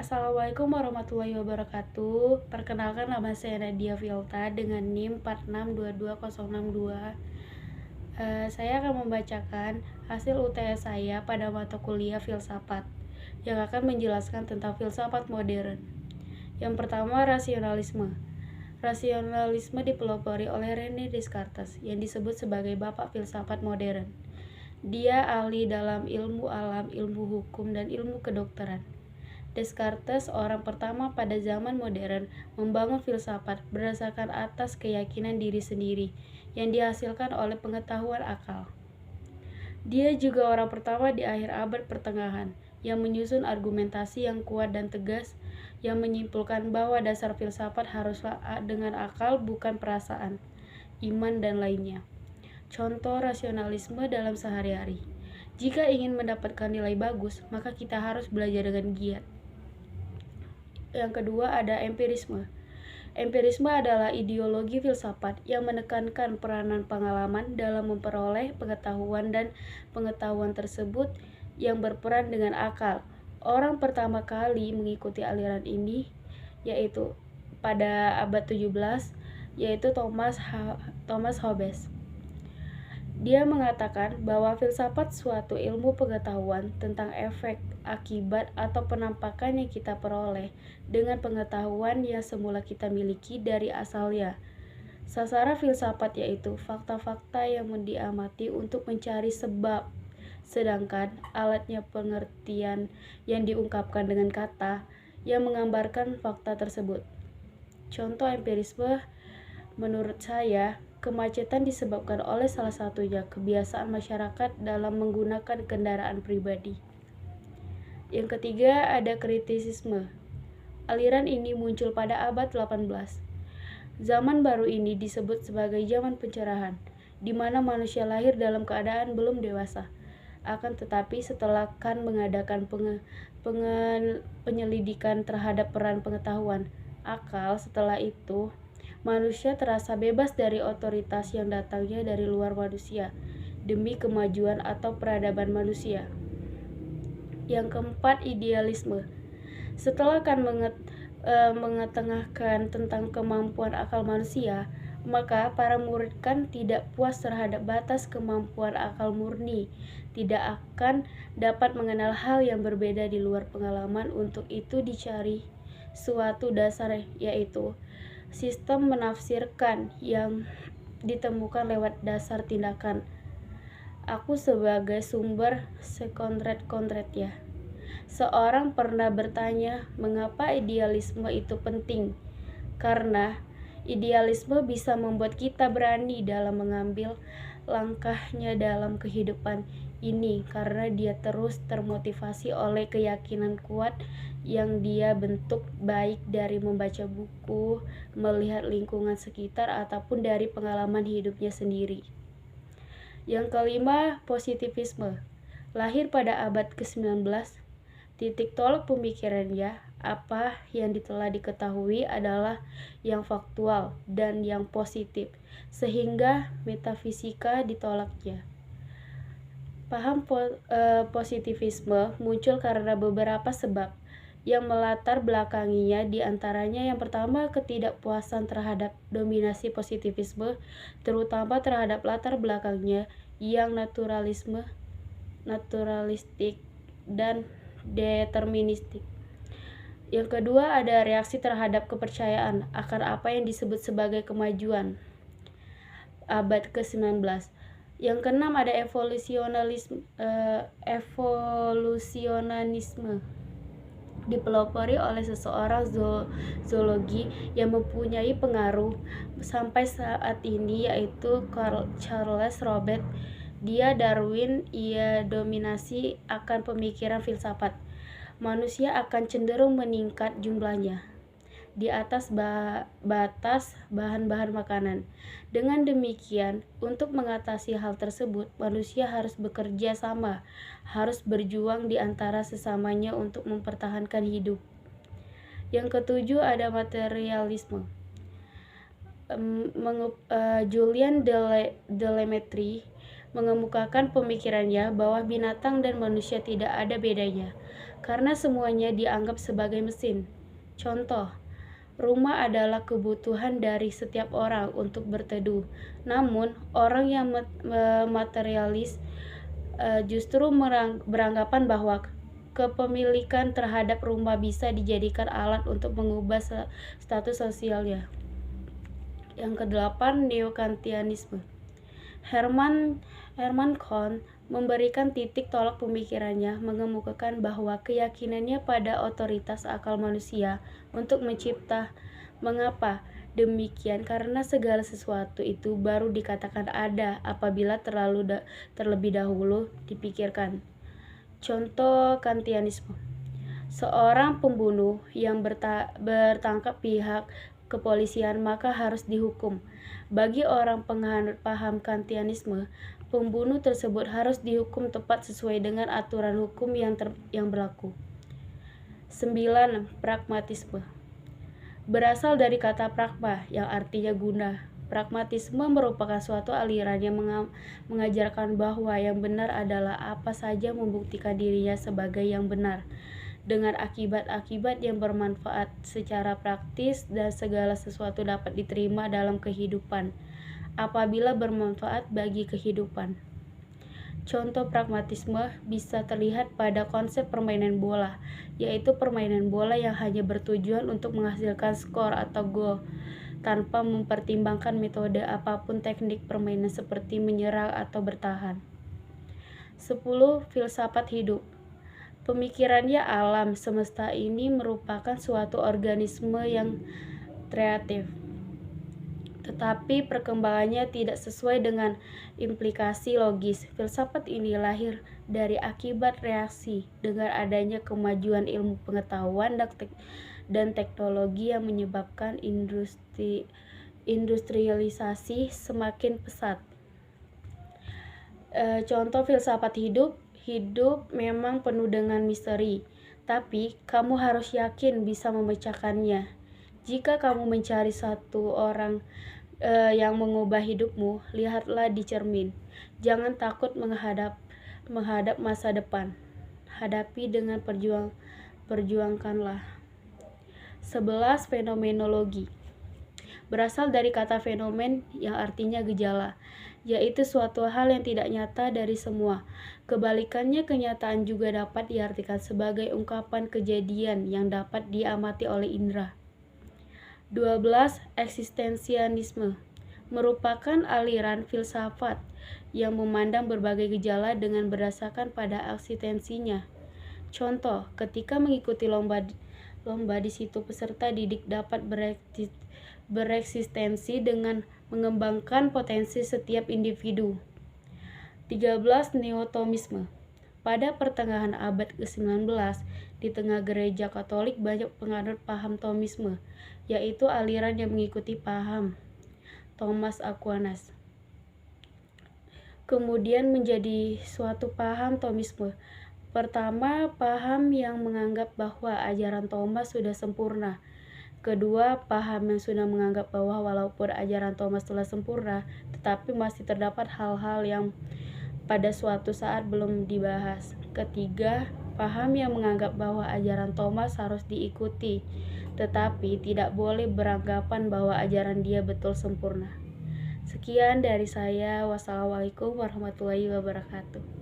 Assalamualaikum warahmatullahi wabarakatuh. Perkenalkan, nama saya Nadia Filta dengan NIM 4622062. Saya akan membacakan hasil UTS saya pada mata kuliah filsafat yang akan menjelaskan tentang filsafat modern. Yang pertama, rasionalisme. Rasionalisme dipelopori oleh René Descartes yang disebut sebagai bapak filsafat modern. Dia ahli dalam ilmu alam, ilmu hukum, dan ilmu kedokteran. Descartes, orang pertama pada zaman modern, membangun filsafat berdasarkan atas keyakinan diri sendiri yang dihasilkan oleh pengetahuan akal. Dia juga orang pertama di akhir abad pertengahan yang menyusun argumentasi yang kuat dan tegas yang menyimpulkan bahwa dasar filsafat haruslah dengan akal bukan perasaan, iman, dan lainnya. Contoh rasionalisme dalam sehari-hari. Jika ingin mendapatkan nilai bagus, maka kita harus belajar dengan giat. Yang kedua ada empirisme. Empirisme adalah ideologi filsafat yang menekankan peranan pengalaman dalam memperoleh pengetahuan dan pengetahuan tersebut yang berperan dengan akal. Orang pertama kali mengikuti aliran ini yaitu pada abad 17 yaitu Thomas Hobbes. Dia mengatakan bahwa filsafat suatu ilmu pengetahuan tentang efek, akibat, atau penampakan yang kita peroleh dengan pengetahuan yang semula kita miliki dari asalnya. Sasaran filsafat yaitu fakta-fakta yang diamati untuk mencari sebab, sedangkan alatnya pengertian yang diungkapkan dengan kata yang menggambarkan fakta tersebut. Contoh empirisme menurut saya, kemacetan disebabkan oleh salah satunya kebiasaan masyarakat dalam menggunakan kendaraan pribadi. Yang ketiga ada kritisisme. Aliran ini muncul pada abad 18. Zaman baru ini disebut sebagai zaman pencerahan, di mana manusia lahir dalam keadaan belum dewasa. Akan tetapi setelah Kant mengadakan penyelidikan terhadap peran pengetahuan akal, setelah itu manusia terasa bebas dari otoritas yang datangnya dari luar manusia demi kemajuan atau peradaban manusia. Yang keempat, idealisme. Setelah Kant mengetengahkan tentang kemampuan akal manusia, maka para murid Kant tidak puas terhadap batas kemampuan akal murni, tidak akan dapat mengenal hal yang berbeda di luar pengalaman. Untuk itu dicari suatu dasar, yaitu sistem menafsirkan yang ditemukan lewat dasar tindakan. Aku sebagai sumber sekontret ya. Seorang pernah bertanya mengapa idealisme itu penting. Karena idealisme bisa membuat kita berani dalam mengambil langkahnya dalam kehidupan ini, karena dia terus termotivasi oleh keyakinan kuat yang dia bentuk baik dari membaca buku, melihat lingkungan sekitar, ataupun dari pengalaman hidupnya sendiri. Yang kelima, positivisme. Lahir pada abad ke-19, titik tolak pemikirannya, apa yang telah diketahui adalah yang faktual dan yang positif, sehingga metafisika ditolaknya. Paham positivisme muncul karena beberapa sebab yang melatar belakanginya, di antaranya yang pertama ketidakpuasan terhadap dominasi positivisme, terutama terhadap latar belakangnya yang naturalistik dan deterministik. Yang kedua ada reaksi terhadap kepercayaan akan apa yang disebut sebagai kemajuan abad ke-19. Yang keenam ada evolusionisme dipelopori oleh seseorang zoologi yang mempunyai pengaruh sampai saat ini, yaitu Charles Robert. Dia Darwin. Ia dominasi akan pemikiran filsafat. Manusia akan cenderung meningkat jumlahnya di atas batas bahan-bahan makanan. Dengan demikian, untuk mengatasi hal tersebut, manusia harus bekerja sama, harus berjuang di antara sesamanya untuk mempertahankan hidup. Yang ketujuh ada materialisme. Julian Delametre mengemukakan pemikirannya bahwa binatang dan manusia tidak ada bedanya. karena semuanya dianggap sebagai mesin. Contoh, rumah adalah kebutuhan dari setiap orang untuk berteduh. Namun, orang yang materialis justru beranggapan bahwa kepemilikan terhadap rumah bisa dijadikan alat untuk mengubah status sosialnya. Yang kedelapan, Neo-Kantianisme. Herman Kohn memberikan titik tolak pemikirannya, mengemukakan bahwa keyakinannya pada otoritas akal manusia untuk mencipta. Mengapa demikian? Karena segala sesuatu itu baru dikatakan ada apabila terlebih dahulu dipikirkan. Contoh Kantianisme. Seorang pembunuh yang bertangkap pihak kepolisian maka harus dihukum. Bagi orang penganut paham Kantianisme, pembunuh tersebut harus dihukum tepat sesuai dengan aturan hukum yang berlaku. 9. Pragmatisme. Berasal dari kata pragma yang artinya guna. Pragmatisme merupakan suatu aliran yang mengajarkan bahwa yang benar adalah apa saja membuktikan dirinya sebagai yang benar, dengan akibat-akibat yang bermanfaat secara praktis, dan segala sesuatu dapat diterima dalam kehidupan apabila bermanfaat bagi kehidupan. Contoh pragmatisme bisa terlihat pada konsep permainan bola, yaitu permainan bola yang hanya bertujuan untuk menghasilkan skor atau gol, tanpa mempertimbangkan metode apapun teknik permainan seperti menyerang atau bertahan. 10. Filsafat hidup. Pemikirannya alam semesta ini merupakan suatu organisme yang kreatif, tetapi perkembangannya tidak sesuai dengan implikasi logis. Filsafat ini lahir dari akibat reaksi dengan adanya kemajuan ilmu pengetahuan dan teknologi yang menyebabkan industrialisasi semakin pesat. Contoh filsafat hidup. Hidup memang penuh dengan misteri, tapi kamu harus yakin bisa memecahkannya. Jika kamu mencari satu orang yang mengubah hidupmu, lihatlah di cermin. Jangan takut menghadap masa depan. Hadapi dengan perjuangkanlah. 11. Fenomenologi. Berasal dari kata fenomen yang artinya gejala, yaitu suatu hal yang tidak nyata dari semua. Kebalikannya, kenyataan juga dapat diartikan sebagai ungkapan kejadian yang dapat diamati oleh indera. 12. Eksistensialisme merupakan aliran filsafat yang memandang berbagai gejala dengan berdasarkan pada eksistensinya. Contoh, ketika mengikuti lomba di situ peserta didik dapat bereksistensi dengan mengembangkan potensi setiap individu. 13. Neotomisme. Pada pertengahan abad ke-19, di tengah gereja Katolik banyak penganut paham Thomisme, yaitu aliran yang mengikuti paham Thomas Aquinas. Kemudian menjadi suatu paham Thomisme. Pertama, paham yang menganggap bahwa ajaran Thomas sudah sempurna. Kedua, paham yang sudah menganggap bahwa walaupun ajaran Thomas telah sempurna, tetapi masih terdapat hal-hal yang pada suatu saat belum dibahas. Ketiga, paham yang menganggap bahwa ajaran Thomas harus diikuti, tetapi tidak boleh beranggapan bahwa ajaran dia betul sempurna. Sekian dari saya. Wassalamualaikum warahmatullahi wabarakatuh.